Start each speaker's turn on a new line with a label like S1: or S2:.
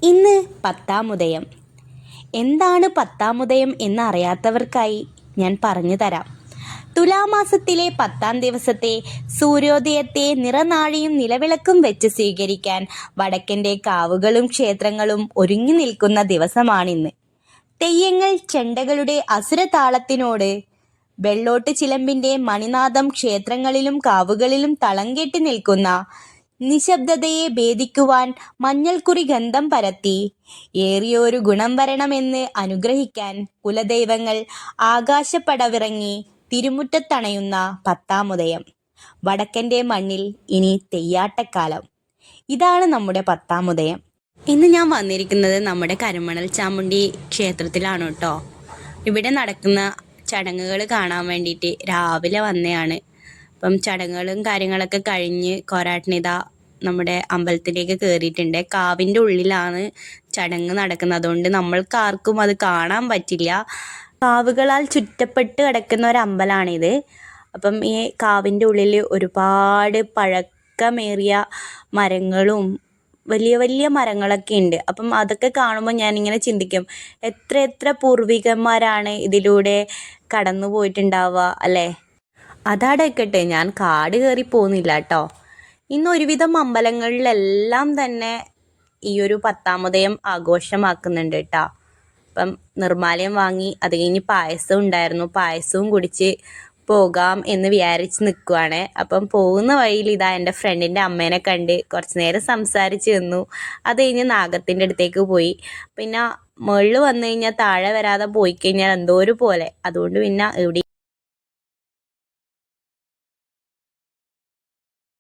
S1: ഇന്ന് പത്താമുദയം. എന്താണ് പത്താമുദയം എന്നറിയാത്തവർക്കായി ഞാൻ പറഞ്ഞു തരാം. തുലാമാസത്തിലെ 10-ാം ദിവസത്തെ സൂര്യോദയത്തെ നിറനാഴിയും നിലവിളക്കും വെച്ച് സ്വീകരിക്കാൻ വടക്കൻ്റെ കാവുകളും ക്ഷേത്രങ്ങളും ഒരുങ്ങി നിൽക്കുന്ന ദിവസമാണിന്ന്. തെയ്യങ്ങൾ ചെണ്ടകളുടെ അസുരതാളത്തിനോട് വെള്ളോട്ട് ചിലമ്പിൻ്റെ മണിനാദം ക്ഷേത്രങ്ങളിലും കാവുകളിലും തളം കെട്ടി നിൽക്കുന്ന നിശബ്ദതയെ ഭേദിക്കുവാൻ മഞ്ഞൾക്കുറി ഗന്ധം പരത്തി ഏറിയൊരു ഗുണം വരണമെന്ന് അനുഗ്രഹിക്കാൻ കുലദൈവങ്ങൾ ആകാശപ്പടവിറങ്ങി തിരുമുറ്റത്തണയുന്ന പത്താമുദയം. വടക്കൻ്റെ മണ്ണിൽ ഇനി തെയ്യാട്ടക്കാലം. ഇതാണ് നമ്മുടെ പത്താമുദയം. ഇന്ന് ഞാൻ വന്നിരിക്കുന്നത് നമ്മുടെ കരുമണൽ ചാമുണ്ഡി ക്ഷേത്രത്തിലാണ് കേട്ടോ. ഇവിടെ നടക്കുന്ന ചടങ്ങുകൾ കാണാൻ വേണ്ടിയിട്ട് രാവിലെ വന്നതാണ്. അപ്പം ചടങ്ങുകളും കാര്യങ്ങളൊക്കെ കഴിഞ്ഞ് കൊരാട്ടനിത നമ്മുടെ അമ്പലത്തിലേക്ക് കയറിയിട്ടുണ്ട്. കാവിൻ്റെ ഉള്ളിലാണ് ചടങ്ങ് നടക്കുന്നത്. അതുകൊണ്ട് നമ്മൾക്കാർക്കും അത് കാണാൻ പറ്റില്ല. കാവുകളാൽ ചുറ്റപ്പെട്ട് കിടക്കുന്ന ഒരു അമ്പലമാണിത്. അപ്പം ഈ കാവിൻ്റെ ഉള്ളിൽ ഒരുപാട് പഴക്കമേറിയ മരങ്ങളും വലിയ വലിയ മരങ്ങളൊക്കെ ഉണ്ട്. അപ്പം അതൊക്കെ കാണുമ്പോൾ ഞാനിങ്ങനെ ചിന്തിക്കും, എത്ര പൂർവികന്മാരാണ് ഇതിലൂടെ കടന്നു പോയിട്ടുണ്ടാവുക അല്ലേ. അതടക്കട്ടെ, ഞാൻ കാട് കയറി പോകുന്നില്ല കേട്ടോ. ഇന്ന് ഒരുവിധം അമ്പലങ്ങളിലെല്ലാം തന്നെ ഈ ഒരു പത്താമുദയം ആഘോഷമാക്കുന്നുണ്ട് കേട്ടോ. അപ്പം നിർമ്മാല്യം വാങ്ങി അത് കഴിഞ്ഞ് പായസം ഉണ്ടായിരുന്നു. പായസവും കുടിച്ച് പോകാം എന്ന് വിചാരിച്ച് നിൽക്കുവാണ്. അപ്പം പോകുന്ന വഴിയിൽ ഇതാ എൻ്റെ ഫ്രണ്ടിൻ്റെ അമ്മേനെ കണ്ട് കുറച്ച് നേരം സംസാരിച്ച് നിന്നു. അത് കഴിഞ്ഞ് നാഗത്തിൻ്റെ അടുത്തേക്ക് പോയി. പിന്നെ മുകളിൽ വന്നു കഴിഞ്ഞാൽ താഴെ വരാതെ പോയി കഴിഞ്ഞാൽ എന്തോ ഒരു പോലെ. അതുകൊണ്ട് പിന്നെ ഇവിടെ